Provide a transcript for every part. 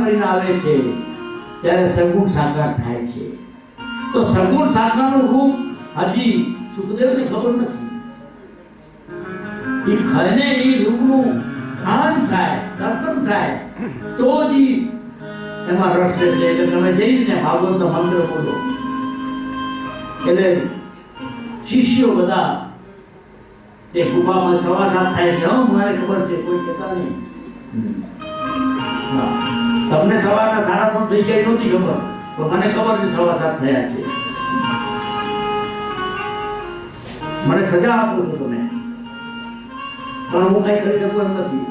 કરીને આવે છે ત્યારે સગુણ સાકાર થાય છે. તો સગુણ સાકારનું રૂપ હજી સુખદેવને ખબર નથી. એ ખરે એ રૂપનું ભાન થાય, દર્શન થાય તો જ એમાં રસ છે. એટલે તમે જઈને ભાગવતનો મંત્ર બોલો એટલે શિષ્યો બધા એ ગુફામાં સવા સાત થાય છે. મને ખબર છે, કોઈ કહેતા નહીં. તમને સવારના 3:30 થઈ જાય નહોતી ખબર, પણ મને ખબર છે સવા સાત થયા છે. મને સજા આપો છો તમે, પણ હું કઈ કરી શકું એમ નથી.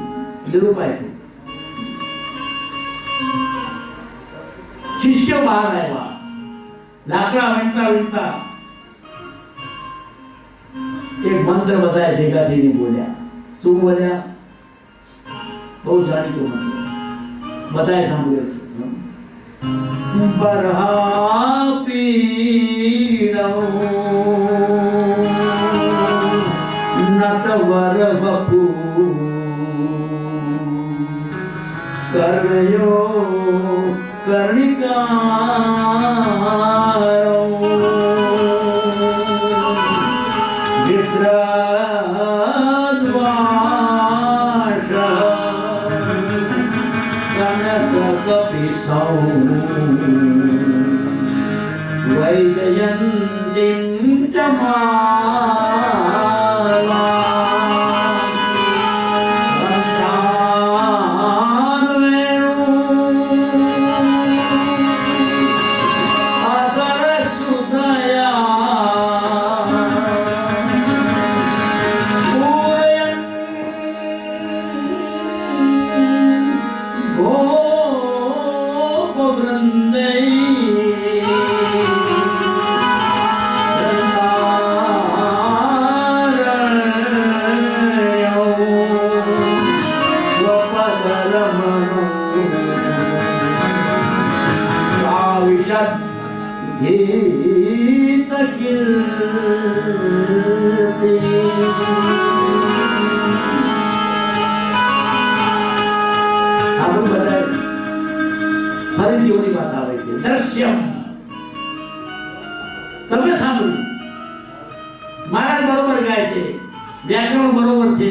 નિરૂપાય છું. શિષ્યો બહાર આવ્યા, લાકડા વીણતા વીણતા એક મંત્ર બધાએ ભેગા થઈને બોલ્યા. શું બોલ્યા? બહુ જાણીતો મંત્ર, બધાએ સાંભળ્યો છે. બરહાપીણો નટવર વપુ કર્ણયો કર્ણિકારો વિદ્રદ્વાસ કનક કપિસૌ વૈજયંતીમ ચ ગીત કીર્તિ. આપણું બધા ફરીથી ઓલી વાત આવે છે, દ્રશ્યમ. તમે સાંભળ્યું, મહારાજ બરોબર ગાય છે, વ્યાકરણ બરોબર છે,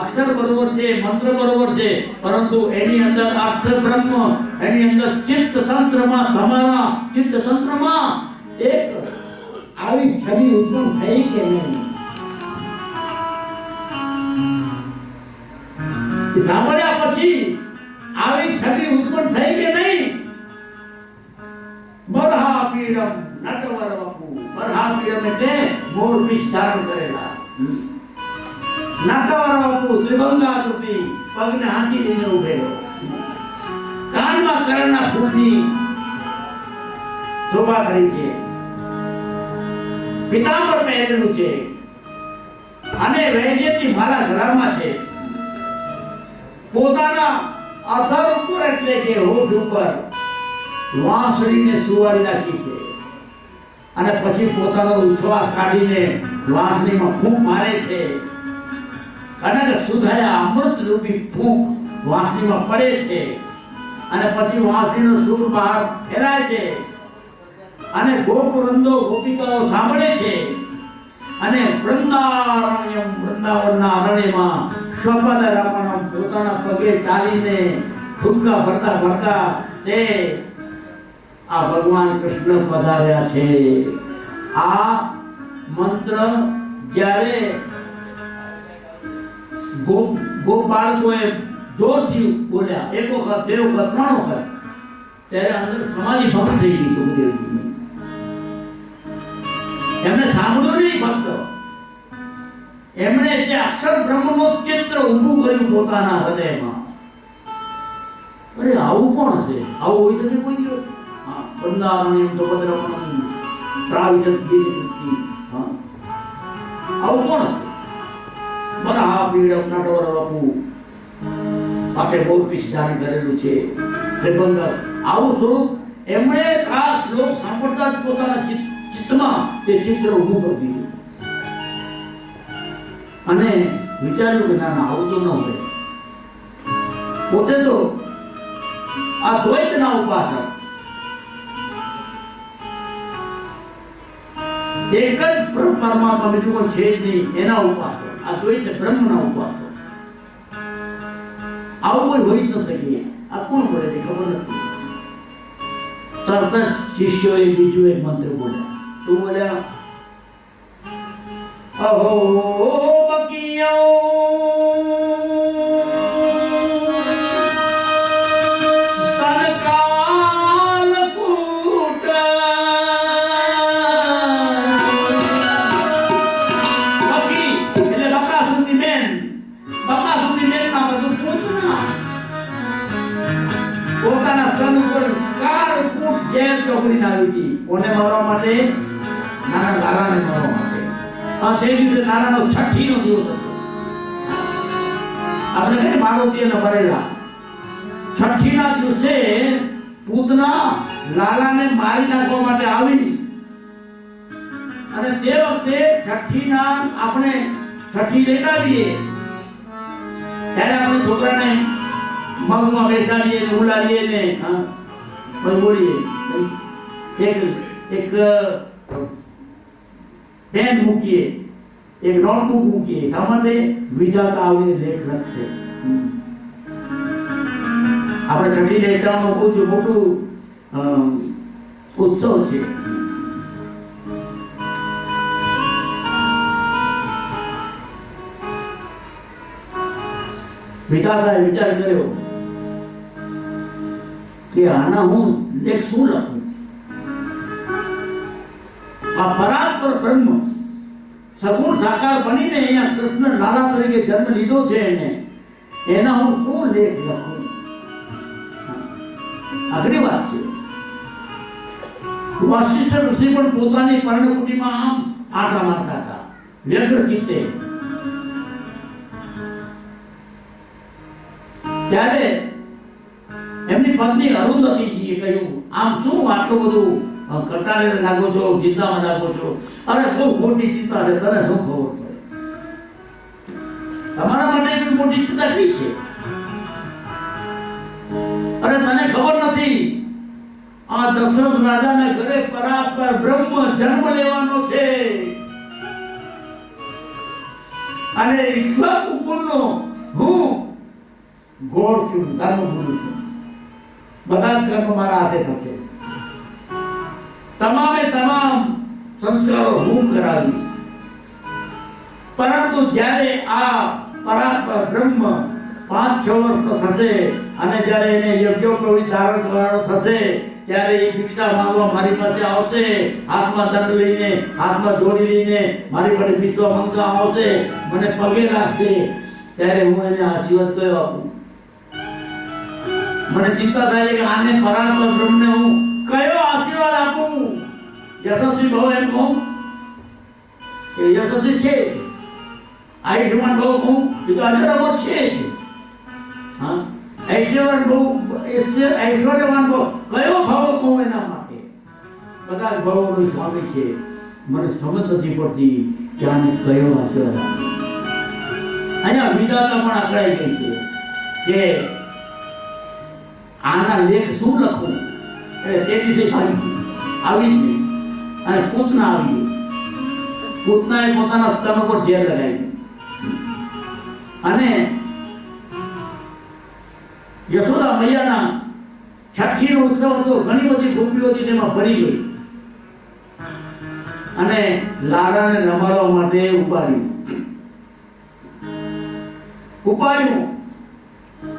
અક્ષર બરોબર છે, મંત્ર બરોબર છે, પરંતુ એની અંદર અક્ષર બ્રહ્મ, એની અંદર ચિત્ત તંત્રમાં, તમારા ચિત્ત તંત્રમાં એક આવી છબી ઉત્પન્ન થઈ કે નહીં? સાંભળ્યા પછી આવી છબી ઉત્પન્ન થઈ કે નહીં? બરહાપીરમ નટવર વપુ. બરહાપીરમ એટલે મોરપીંછ ધારણ કરેલા. નટવર વપુ ત્રિભંગાકૃતિ, પગને હાંકી દઈને ઉભેલો. કાનમાં કરણના ફૂલની શોભા કરી છે, પિતાંબર પહેરેલું છે અને વૈજયંતી મારા ગળામાં છે. પોતાના અધર ઉપર એટલે કે હોઠ ઉપર વાંસળીને સુવાડી રાખી છે અને પછી પોતાનો ઉચ્છ્વાસ કાઢીને વાંસળીમાં ફૂંક મારે છે અને સુધાયા અમૃત રૂપી ફૂંક વાંસળીમાં પડે છે અને પછી વાંસળીનો સૂર બહાર ફેરાય છે અને ગોપવૃંદો ગોપિકાઓ સાંભળે છે અને વૃંદારણ્યમ, વૃંદાવનના અરણ્યમાં સ્વપદ રમણમ, પોતાના પગે ચાલીને ફૂંકા ભરતા ભરતા તે આ ભગવાન કૃષ્ણ પધાર્યા છે. આ મંત્ર જ્યારે ગોપાળકોએ જોરથી બોલ્યા, એક વખત, બે વખત, 3 વખત, ત્યારે અંદર સમાધિ ભંગ થઈ ગઈ સુખદેવજીની. એમને સાંભળ્યું નહીં ભક્ત, એમણે તે અક્ષર બ્રહ્મનું ચિત્ર ઊભું કર્યું પોતાના હૃદયમાં. અરે આવું કોણ હશે? આવું હોઈ શકે કોઈ દિવસ? વૃંદાવનમ તો ભદ્રમણમ પ્રાવિશદ ગીતિ. આવું કોણ હશે? બરહાપીરમ નટવર વપુ, આપણે મોરપીંછ ધારણ કરેલું છે, ત્રિભંગા. આવું સ્વરૂપ એમણે આ શ્લોક સાંભળતા જ પોતાના ચિત્તમાં તે ચિત્ર ઊભું કરી દીધું અને વિચાર્યું કે ના આવું તો ન હોય. પોતે તો આ દ્વૈતના ઉપાસક, એક જ પરમાત્મા, બીજું કોઈ છે જ નહીં, એના ઉપાસક, આ દ્વૈત બ્રહ્મના ઉપાસક. આવું કોઈ હોઈ જ ન શકે. આ કોણ બોલે છે ખબર નથી. તરત જ શિષ્યોએ બીજું એક મંત્ર બોલ્યા. શું બોલ્યા? અહો બકિયો સ્તનકાલ કૂટ. બકી એટલે બકાસુરની બેન. બકાસુરની બેનના બધું પૂતના પોતાના સ્તન ઉપર કાળકૂટ ઝેર ચોકડીને આવી હતી. કોને મારવા માટે? નાના લાલાને મારવા માટે. તે દિવસે નાનાનો છઠ્ઠીનો દિવસ હતો. આપણે કઈ મારુતિને ભરેલા છઠ્ઠીના દિવસે પૂતના લાલાને મારી નાખવા માટે આવી. અને તે વખતે છઠ્ઠીના આપણે છઠ્ઠી લેટાવીએ ત્યારે આપણે છોકરાને મગમાં બેસાડીએ, ઉલાડીએ ને બોલીએ. એક પેન મૂકીએ, એક નોટબુક મૂકીએ. સામાન્ય વિધાતા આવીને લેખ લખશે. આપણે છઠ્ઠી લેટાવાનું બહુ જ મોટું ઉત્સવ છે. વિધાતાએ વિચાર કર્યો કે આના હું લેખ શું લખું? આ પરાત્પર બ્રહ્મ સગુણ સાકાર બનીને અહીંયા કૃષ્ણ લાલા તરીકે જન્મ લીધો છે એના હું શું લેખ લખું? આખરી વાત છે. વશિષ્ઠ ઋષિ પણ પોતાની પર્ણકુટીમાં આમ આટા મારતા હતા વ્યગ્ર ચિત્તે. ત્યારે એમની પત્ની અરુંધતીજીએ કહ્યું, આમ શું આટલું બધું કંટાળે લાગો છો, ચિંતામાં લાગો છો? અરે બહુ મોટી ચિંતા છે, તને શું ખબર પડે? તમારા માટે એટલી મોટી ચિંતા કઈ છે? અરે તને ખબર નથી, આ દશરથ રાજાના ઘરે પરાત્પર બ્રહ્મ જન્મ લેવાનો છે. અને ઈશ્વર કુળનો હું ગોળ છું, ધર્મ ગુરુ છું. બધા જ કર્મ મારા હાથે થશે. તમામે તમામ સંસ્કારો હું કરાવીશ. પરંતુ જ્યારે આ પરાત્પર બ્રહ્મ 5-6 વર્ષનો થશે અને જ્યારે એને યજ્ઞોપવિત ધારણ કરવાનો થશે ત્યારે એ ભિક્ષા માંગવા મારી પાસે આવશે. હાથમાં દંડ લઈને, હાથમાં જોડી લઈને મારી પાસે ભિક્ષા માંગવા આવશે, મને પગે લાગશે. ત્યારે હું એને આશીર્વાદ કયો આપું? મને ચિંતા થાય છે કે આને પરાત્પર બ્રહ્મને હું કયો આશીર્વાદ આપું? યશસ્વી ભાવ એમ કહું કે યશસ્વી છે, આયુષ્યમાન ભાવ કહું એ તો અજરમર છે જ. હા, ઐશ્વર્યવાન ભાવ કયો ભાવ કહું એના માટે? બધા જ ભાવોનો સ્વામી છે. મને સમજ નથી પડતી કે આને કયો આશીર્વાદ આપું. અહીંયા વિધાતા પણ આકળાઈ ગઈ છે કે આના લેખ શું લખું? એટલે તે દિવસે આવી જ નહીં. અને પૂતના આવી. પૂતનાએ પોતાના સ્તન ઉપર ઝેર લગાવી અને યશોદા મૈયાના છઠ્ઠીનો ઉત્સવ હતો. ઘણી બધી ગોપીઓ હતી, તેમાં ભરી ગઈ અને લાડાને રમાડવા માટે ઉપાડ્યું.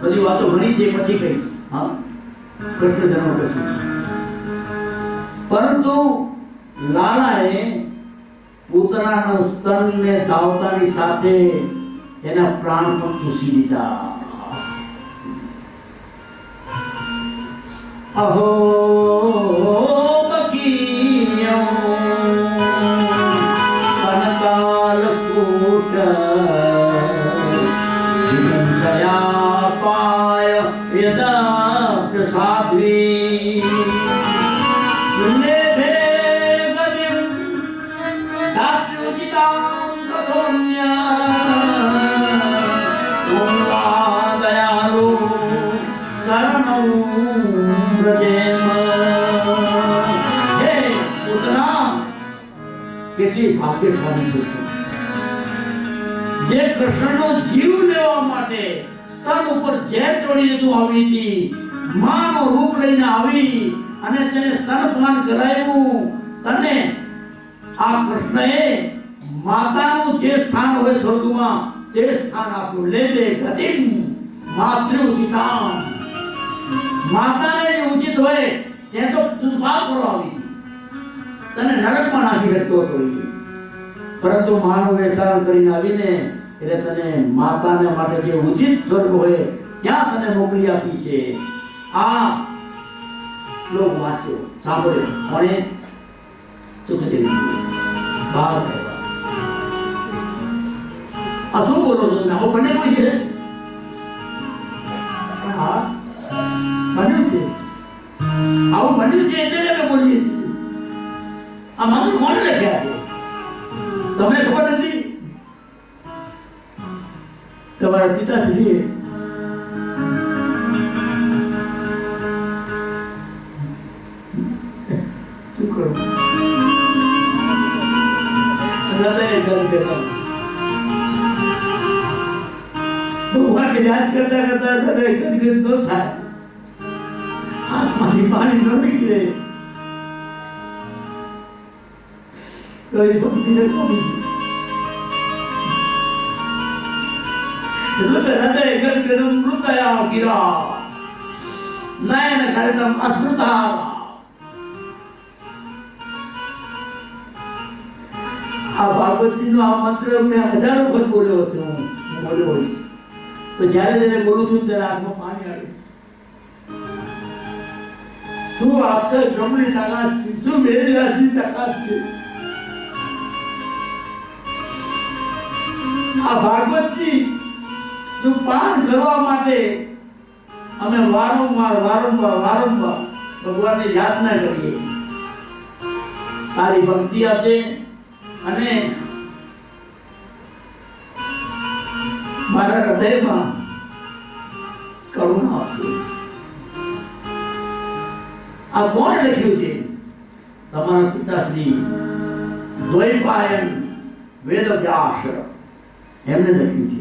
બધી વાતો ઘણી છે, પછી કહીશ. હા, કૃષ્ણ જન્મ પછી. પરંતુ લાલાએ પૂતનાના સ્તનને ધાવતાની સાથે એના પ્રાણ પણ ચૂસી દીધા. અહો બકિયો કનકાલ કૂટ જીવનયા પાય યદા પ્રસાદ્વી લેભે ગદિમ દાસ્યુજિતાં તથોન્યા ઓમ દયાલુ શરણૌ ભાગ્યશાળી છું. જે કૃષ્ણનો જીવ લેવા માટે સ્તન ઉપર ઝેર ચોરી તું આવી હતી, માનો રૂપ લઈને આવી અને તેને સ્તનપાન કરાવ્યું. તને આ કૃષ્ણએ માતાનું જે સ્થાન હોય સ્વર્ગમાં તે સ્થાન આપ્યું. લે લે ગતિમ માતૃ ઉચિતામ. માતાને જે ઉચિત હોય તે તો તું પાપ કરવા આવી, તને નરકમાં નાખી શકતો હતો. પરંતુ માનું વેચાણ કરીને આવીને એટલે તને માતાને માટે જે ઉચિત સ્વર્ગ હોય ત્યાં તને મોકલી આપી છે. આ શ્લોક વાંચ્યો, સાંભળ્યો. કોણે? સુખદેવજી. બાળ આ શું બોલો છો તમે? આવું બને કોઈ દિવસ? હા, બન્યું છે. આવું બન્યું છે એટલે અમે બોલીએ છીએ. આ મારું કોણે લખ્યા છે? તમને ખબર નથી? તમારા પિતાશ્રીએ શું કરું? ભગવાનને યાદ કરતા કરતા હૃદય ગદગદ ન થાય, આંખમાંથી પાણી ન નીકળે તો એ ભક્તિને કોમી હૃદય ગદગદ મૃતયા ગિરા નયન કળદમ અશ્રુધારા. આ ભાગવતજીનો આ મંત્ર મેં હજારો વખત બોલ્યો છું, હું બોલ્યો હોઈશ. તો જ્યારે બોલું છું ત્યારે આંખમાં પાણી આવે છે. શું અક્ષર બ્રહ્મની તાકાત છે, શું મેરી રાજની તાકાત છે. આ ભાગવતજી નું પાન કરવા માટે અમે વારંવાર ભગવાનને યાચના કરીએ, તારી ભક્તિ આપજે અને મારા હૃદયમાં કરુણા આપજે. આ કોણે લખ્યું છે? તમારા પિતાશ્રી દ્વૈપાયન વેદવ્યાસ એમને લખ્યું છે.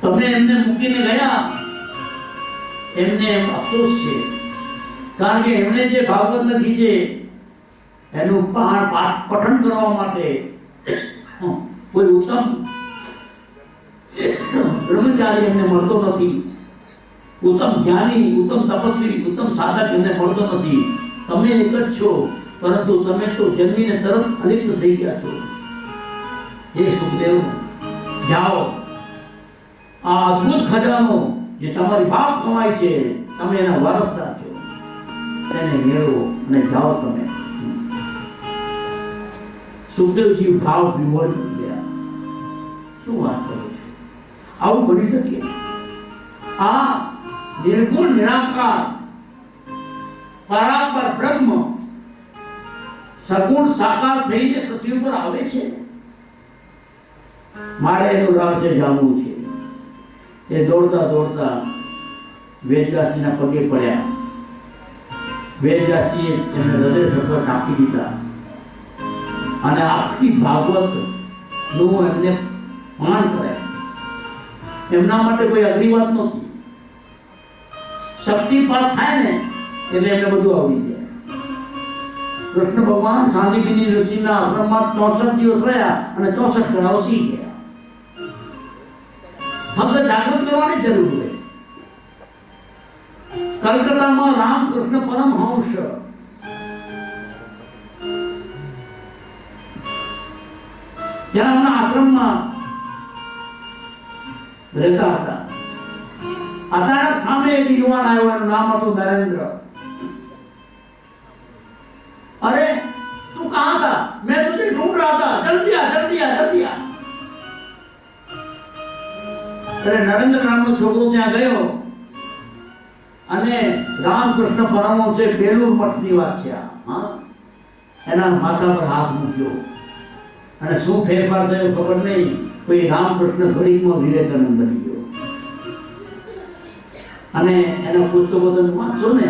તમે એમને મૂકીને ગયા, એમને એમ અફસોસ છે. કારણ કે એમણે જે ભાગવત લખી છે એનું પઠન કરવા માટે કોઈ ઉત્તમ બ્રહ્મચારી એમને મળતો નથી, ઉત્તમ જ્ઞાની, ઉત્તમ તપસ્વી, ઉત્તમ સાધક એમને મળતો નથી. તમે એક જ છો, પરંતુ તમે તો જન્મીને તરત અલિપ્ત થઈ ગયા છો. હે સુખદેવ, જાઓ, આ અદ્ભુત ખજાનો જે તમારી બાપ કમાય છે, તમે એના વારસદાર છો, એને મેળવો અને જાઓ તમે. સુખદેવજી ભાવ વિવળ થઈ ગયા. શું વાત કરો છો? આવું બની શકે? આ નિર્ગુણ નિરાકાર પરાપર બ્રહ્મ સગુણ સાકાર થઈને પૃથ્વી પર આવે છે. મારે એનું રહસ્ય જાણવું છે. એ દોડતા દોડતા વેદવ્યાસજીના પગે પડ્યા. વેદવ્યાસજીએ એમને હૃદય સફળ આપી દીધા અને આખી ભાગવત નું એમને પાન કરાય. એમના માટે કોઈ અઘરી વાત નહોતી. શક્તિપાત થાય ને એટલે એમને બધું આવડી જાય. કૃષ્ણ ભગવાન સાંદીપની ઋષિના આશ્રમમાં 64 દિવસ રહ્યા અને 64 કળાઓ શીખી ગયા. ફક્ત જાગૃત કરવાની જરૂર હોય. કલકત્તામાં રામકૃષ્ણ પરમહંસ ત્યાં એમના આશ્રમમાં રહેતા હતા. અચાનક સામે એક યુવાન આવ્યો, એનું નામ હતું નરેન્દ્ર. अरे तू कहाँ था? मैं तुझे ढूंढ रहा था, जल्दी आ जल्दी आ जल्दी आ. अरे नरेंद्र नामનો છોકરો ત્યાં ગયો અને રામકૃષ્ણ પરમહંસે બેલુર મઠની વાત છે. હા, એના માથા પર હાથ મૂક્યો અને શું ફેરફાર થયો ખબર નહીં. પછી રામકૃષ્ણ ઘડીમાં વિવેકાનંદ બની ગયો. અને એના પુસ્તકો તમે વાંચો ને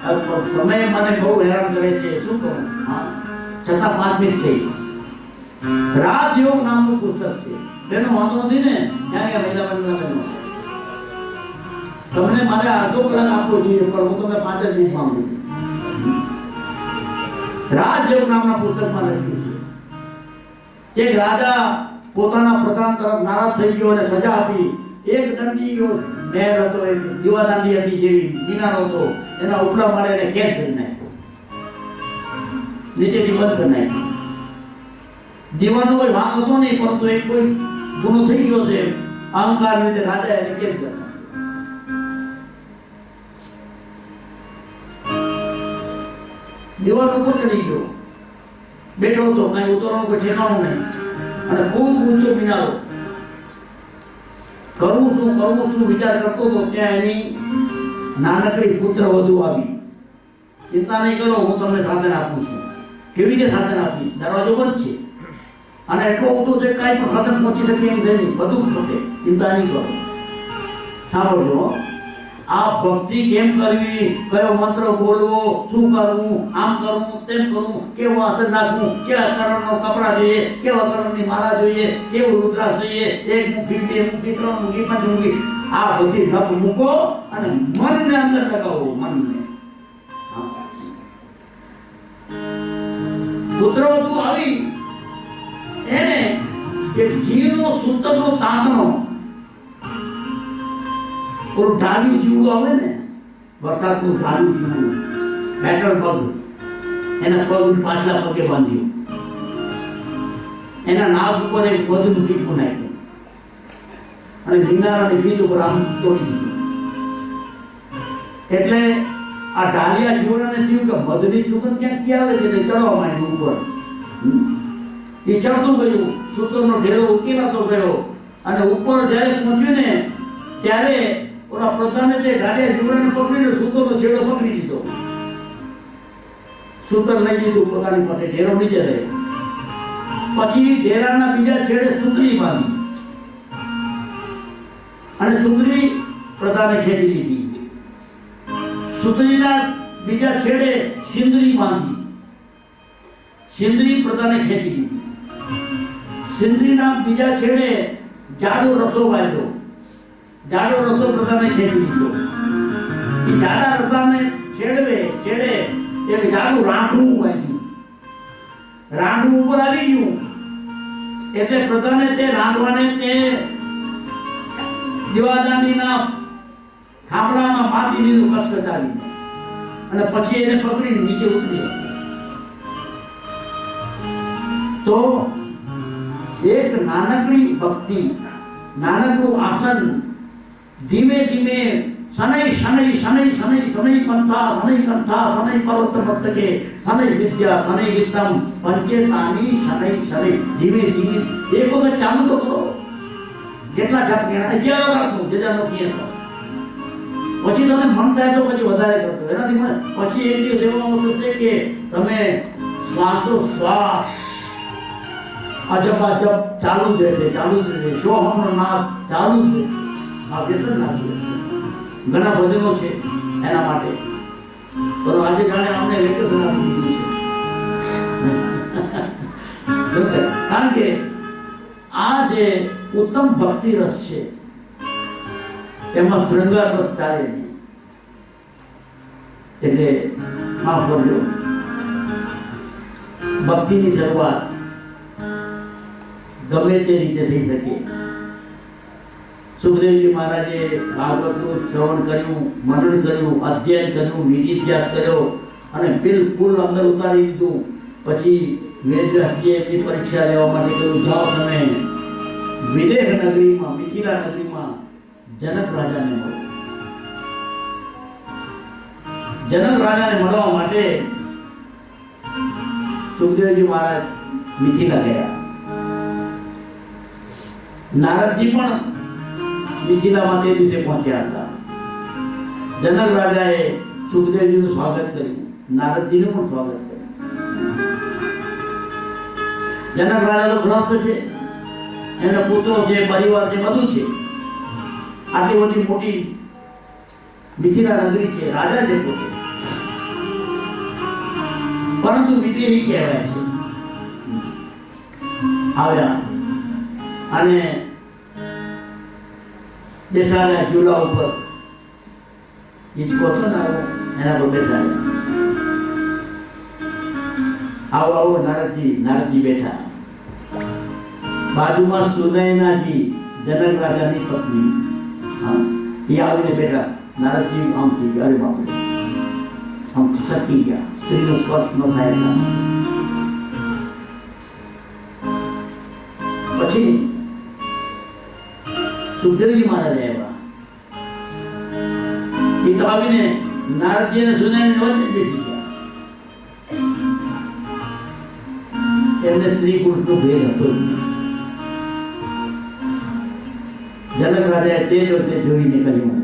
સમય મને બહુ હેરાન કરે છે, શું કરું? હા, છતાં 5 મિનિટ કહીશ. રાજયોગ નામનું પુસ્તક છે, તેનો વાંધો નથી ને? ક્યાં મહિલા બંધ તમને મારે અડધો કલાક આપવો જોઈએ, પણ હું તમને 5 જ મિનિટ માંગુ છું. રાજયોગ નામના પુસ્તકમાં લખ્યું છે કે રાજા પોતાના પ્રધાન તરફ નારાજ થઈ ગયો અને સજા આપી. એક દંડી નહેર હતો, એક દીવાદાંડી હતી જેવી કિનારો હતો, એના ઉપલા માળે એને કેદ કરી નાખ્યો, નીચેથી બંધ કરી નાખ્યો. દીવાનો કોઈ વાંક હતો નહીં, પરંતુ એક કોઈ ગુનો થઈ ગયો છે, અહંકાર લીધે રાજા એને કેદ કરી નાખ્યો. દીવાનો ઉપર ચડી ગયો, બેઠો હતો, કઈ ઉતરવાનું કોઈ ઠેકાણું નહીં, અને ખૂબ ઊંચો મિનારો. કરવું શું વિચાર કરતો હતો, ત્યાં એની નાનકડી પુત્ર વધુ આવી. ચિંતા નહીં કરો, હું તમને સાધન આપું છું. કેવી રીતે સાધન આપીશ? દરવાજો બંધ છે અને એટલો ઊંચો છે, કાંઈ પણ સાધન પહોંચી શકે એમ છે નહીં, બધું જ થશે. ચિંતા નહીં કરો. સાંભળજો, આ ભક્તિ કેમ કરવી, કયો મંત્ર બોલવો, શું કરવું, આમ કરવું, તેમ કરવું, કેવો આસન નાખવું, કેવા કરણનો કપડા જોઈએ, કેવા કરણની માળા જોઈએ, કેવું રુદ્રાક્ષ જોઈએ, 1 મુઠ્ઠી, 2 મુઠ્ઠી, 3 મુઠ્ઠી, 5 મુઠ્ઠી, આ બધી નપ મૂકો અને મનને અંદર લગાવો. મનને પુત્રવધુ આવી, એને એક જીવનો સૂતરનો તાંતણો, ઓલું ઢાળ્યું જીવડું આવે ને, વરસાદનું ઢાળ્યું જીવડું, બેટર પગ, એના પગ પાછલા પગે બાંધ્યું, એના નાક ઉપર એક વધુ ટીપું નાખ્યું અને કિનારાની ભીત ઉપર આમ તોડી દીધું. એટલે આ ઢાલિયા જીવડાને થયું કે મધની સુગંધ ક્યાંથી આવે છે, એટલે ચડવા માંડ્યું ઉપર. એ ચડતું ગયું, સૂતરનો ઢેરો ઉકેલાતો ગયો, અને ઉપર જ્યારે પહોંચ્યું ને ત્યારે ઓલા પ્રધાને તે ઢાલિયા જીવડાને પકડીને સૂતરનો છેડો પકડી દીધો. સૂતર લઈ લીધું પોતાની પાસે, ઢેરો નીચે રહ્યો. પછી ઢેરાના બીજા છેડે સુતરી બાંધી અને સુતરી પ્રધાને ખેંચી લીધી. સુતરીના બીજા છેડે સિંદરી બાંધી, સિંદરી પ્રધાને ખેંચી લીધી. સિંદરીના બીજા છેડે જાડો રસો બાંધ્યો, જાડો રસો પ્રધાને ખેંચી લીધો. એ જાડા રસાને છેડે એક જાડું રાંઢું બાંધ્યું, રાંઢું ઉપર આવી ગયું. એટલે પ્રધાને તે રાંધવાને તે દીવાદાંડીના થાંભલામાં માથી લીધું, કક્ષ ચાલી, અને પછી એને પકડીને નીચે ઉતરી. તો એક નાનકડી ભક્તિ, નાનકડું આસન, ધીમે ધીમે શનૈ શનૈ શનૈ શનૈ શનૈ પંથા શનૈ કંથા શનૈ પર્વત મસ્તકે શનૈ વિદ્યા શનૈ વિદ્યમ પંચેતાની શનૈ શનૈ, ધીમે ધીમે એક વખત ચાલુ તો કરો. જેટલા જપ ગયા 11 રાખો, જેજા નથી એનો. પછી તમે મન થાય તો પછી વધારે કરતો. એનાથી પછી એક દિવસ એવો મતલબ છે કે તમે શ્વાસ અજબ અજબ ચાલુ જ રહેશે, ચાલુ જ રહેશે. સોહમનો નાદ ચાલુ જ રહેશે. આ વ્યસન નાખી રહેશે. ઘણા ભજનો છે એના માટે, પણ આજે જાણે અમને વેકેશન આપી દીધું છે. કારણ કે આ જે ઉત્તમ ભક્તિ રસ છે એમાં શૃંગાર રસ ચાલે નહીં. એટલે માફ કરજો, ભક્તિની શરૂઆત ગમે તે રીતે થઈ શકે. સુખદેવજી મહારાજે ભાગવતનું શ્રવણ કર્યું, મનન કર્યું, અધ્યયન કર્યું, નિધિધ્યાસ કર્યો અને બિલકુલ અંદર ઉતારી દીધું. પછી વેદવ્યાસજીએ એમની પરીક્ષા લેવા માટે કહ્યું, જાઓ તમે વિદેહ નગરીમાં, મિથિલા નગરીમાં જનક રાજાને મળો. જનક રાજાને મળવા માટે સુખદેવજી મહારાજ મિથિલા ગયા. નારદજી પણ મિથિલામાં તે દિવસે પહોંચ્યા હતા. જનક રાજાએ સુખદેવજીનું સ્વાગત કર્યું, નારદજીનું પણ સ્વાગત કર્યું. જનક રાજા તો ગ્રસ્ત છે, એના પુત્રો છે, પરિવાર છે, બધું છે. આટલી બધી મોટી મિથિલા નગરી છે, રાજા છે પોતે. પરંતુ વિદેહી કહેવાય છે. આવ્યા અને બેસાડ્યા ચૂલા ઉપર, હિંચકો હતો ને એના પર બેસાડ્યા. આવો આવો નારદજી બેઠા. બાજુમાં સુનયનાજી, જનક રાજાની પત્ની, એ આવીને બેઠા. નારદજી આમ થઈ ગયા, અરે બાપરે, આમ સકી ગયા, સ્ત્રીનો સ્પર્શ ન થાય એટલા. પછી સુખદેવજી મહારાજ આવ્યા. એ તો આવીને નારદજી અને સુનયની વચ્ચે બેસી ગયા. એમને સ્ત્રી પુરુષનો ભેદ હતો. જનક રાજાએ તે જોઈને કહ્યું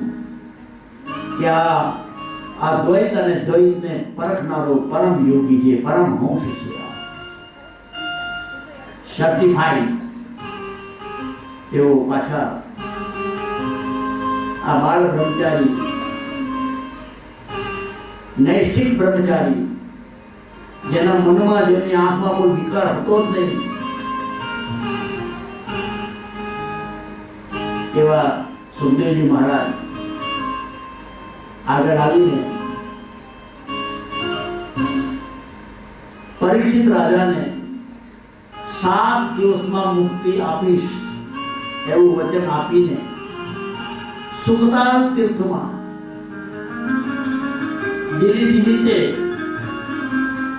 કે આ દ્વૈત અને દ્વૈતને પરખનારો પરમ યોગી છે, પરમહંસ છે, સર્ટિફાઈડ. તેઓ પાછા આ બાળ બ્રહ્મચારી, નૈષ્ઠિક બ્રહ્મચારી, જેના મનમાં, જેની આંખમાં કોઈ વિકાર હતો જ નહીં, એવા સુખદેવજી મહારાજ આગળ આવીને પરીક્ષિત રાજાને 7 દિવસમાં મુક્તિ આપીશ એવું વચન આપીને સુખદાન તીર્થમાં દિલ્હીથી નીચે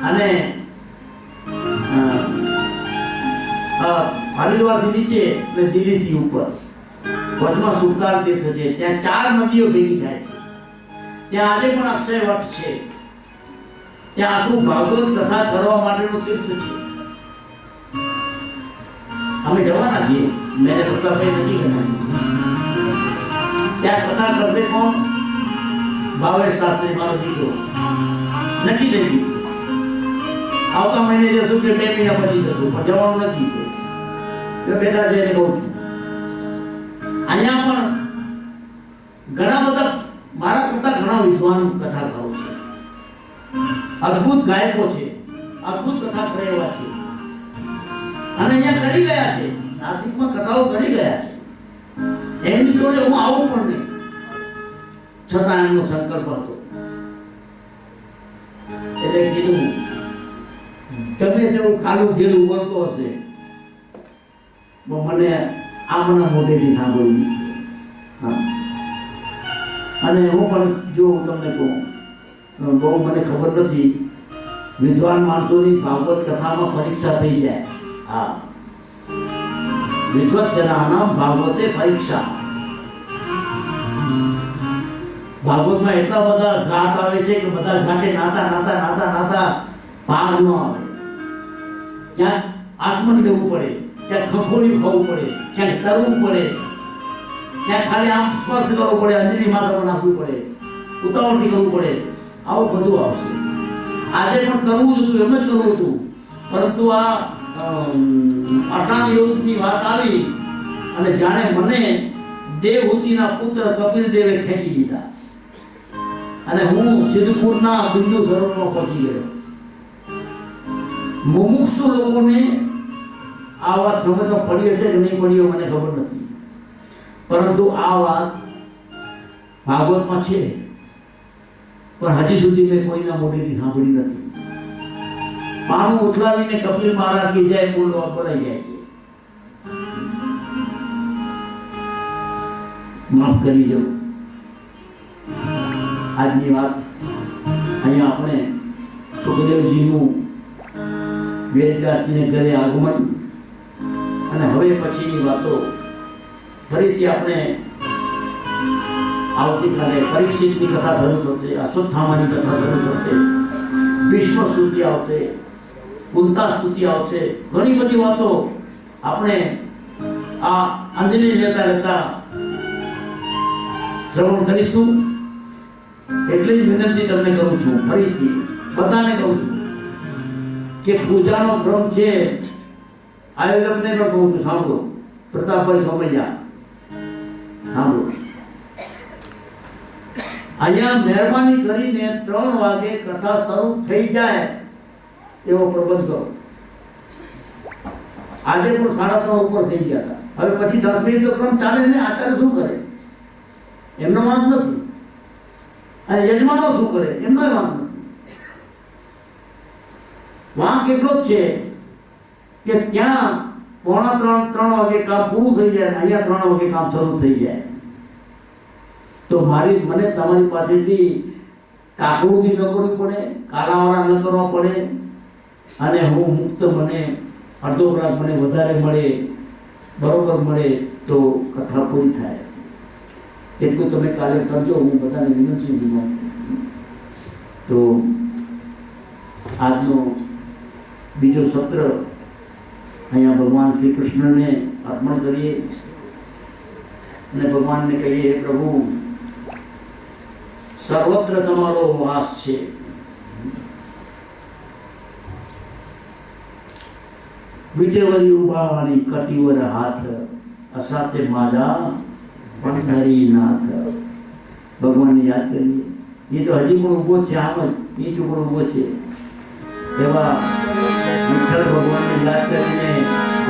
અને હરિદ્વારથી નીચે અને દિલ્હીથી ઉપર વચમાં સુખદાન તીર્થ છે. ત્યાં 4 નદીઓ ભેગી થાય છે. ત્યાં આજે પણ અક્ષય વટ છે. ત્યાં આખું ભાગવત કથા કરવા માટેનું તીર્થ છે. અમે જવાના છીએ, મેં સત્તા કઈ નથી કરવાની. ત્યાં કથા કરશે કોણ? ભાવેશ શાસ્ત્રી, મારો દીકરો. નક્કી થઈ ગયું, આવતા મહિને જશું કે 2 મહિના પછી જશું, પણ જવાનું નક્કી છે. જો બેટા છે એને કહું છું. અહીંયા પણ ઘણા બધા મારા કરતા ઘણા વિદ્વાન કથાકારો છે, અદ્ભુત ગાયકો છે, અદ્ભુત કથા કરે એવા છે, અને અહીંયા કરી ગયા છે. નાસિકમાં કથાઓ કરી ગયા છે. એમની જોડે હું આવું પણ નહીં, છતાં એમનો સંકલ્પ હતો. એટલે કીધું તમે જેવું ખાલું ઘેરું બનતો હશે, મને આમના મોઢેથી સાંભળવી છે. અને હું પણ જો હું તમને કહું, બહુ મને ખબર નથી, વિદ્વાન માણસોની ભાગવત કથામાં પરીક્ષા થઈ જાય. હા, વિદ્વત જનાનામ ભાગવતે પરીક્ષા. ભાગવતમાં એટલા બધા ઘાટ આવે છે કે બધા ઘાટે નાતા પાર ન આવે. ક્યાંક આત્મન દેવું પડે, ક્યાંક ખખોડી ખાવું પડે, ક્યાંક તરવું પડે, ક્યાંક ખાલી આમ સ્પર્શ કરવો પડે, અંજલિ માત્ર નાખવું પડે, ઉતાવળથી કરવું પડે. આવું બધું આવશે. આજે પણ કરવું જ હતું, એમ જ કરવું હતું, પરંતુ આ અટાણ યોગની વાત આવી અને જાણે મને દેવહૂતિના પુત્ર કપિલ દેવે ખેંચી લીધા અને હું સિદ્ધપુરના બિંદુ સરોવરમાં પહોંચી ગયો. મુમુક્ષુ લોકોને આ વાત સમજમાં પડી હશે કે નહીં પડી મને ખબર નથી, પરંતુ આ વાત ભાગવતમાં છે, પણ હજી સુધી મેં કોઈના મોઢેથી સાંભળી નથી. પાનું ઉથલાવીને કપિલ મહારાજ કી જય બોલવા બોલાઈ જાય છે. માફ કરી દો, આજની વાત અહીંયા આપણે સુખદેવજીનું વેદવ્યાસજીને ઘરે આગમન અને હવે પછીની વાતો ફરીથી આપણે આવતીકાલે પરીક્ષિતની કથા શરૂ થશે, અશ્વત્થામાની કથા શરૂ થશે, ભીષ્મ સ્તુતિ આવશે, કુંતા સ્તુતિ આવશે. ઘણી બધી વાતો આપણે આ અંજલિ લેતા લેતા શ્રવણ કરીશું. એટલી જ વિનંતી તમને કરું છું, ફરીથી બધાને કહું છું કે પૂજાનો ક્રમ છે, આયોજકને પણ કહું છું, સાંભળો. પ્રતાપભાઈ સોમૈયા, સાંભળો. અહીંયા મહેરબાની કરીને 3 વાગે કથા શરૂ થઈ જાય એવો પ્રબંધ કરો. આજે પણ 3:30 ઉપર થઈ ગયા હતા. હવે પછી 10 મિનિટ તો ક્રમ ચાલે ને. આચાર્ય શું કરે? એમનો વાંક નથી. અને યજમાનો શું કરે? એમનો વાંક નથી. વાંક એટલો જ છે કે ત્યાં 2:45 વાગે કામ પૂરું થઈ જાય, અહીંયા 3 વાગે કામ શરૂ થઈ જાય. તો મને તમારી પાસેથી કાકડુદી ન કરવી પડે, કાલાવાળા ન કરવા પડે, અને હું મુક્ત મને અડધો કલાક મને વધારે મળે, બરોબર મળે તો કથા પૂરી થાય. એટલું તમે કાલે કરજો. હું બધાને વિનંતી છું. તો આજનો બીજો સત્ર અહીંયા ભગવાન શ્રી કૃષ્ણને અર્પણ કરીએ અને ભગવાનને કહીએ, પ્રભુ સર્વત્ર તમારો વાસ છે. વિટેવરી ઉભાવાની કટિવર હાથ, અસાતે માજા પંથરી નાથ. ભગવાનને યાદ કરીએ. એ તો હજી પણ ઊભો છે, આમ જ ઈટ ઉપર ઊભો છે. એવા વિઠ્ઠલ ભગવાનને યાદ કરીને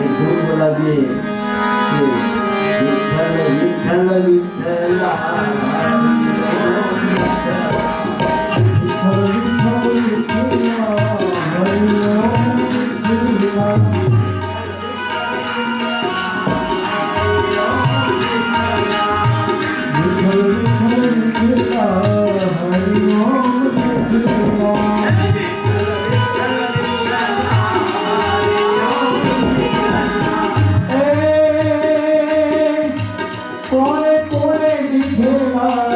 એક ધૂન બોલાવીએ કે વિઠ્ઠલ વિઠ્ઠલ કોને કોને દીધેલા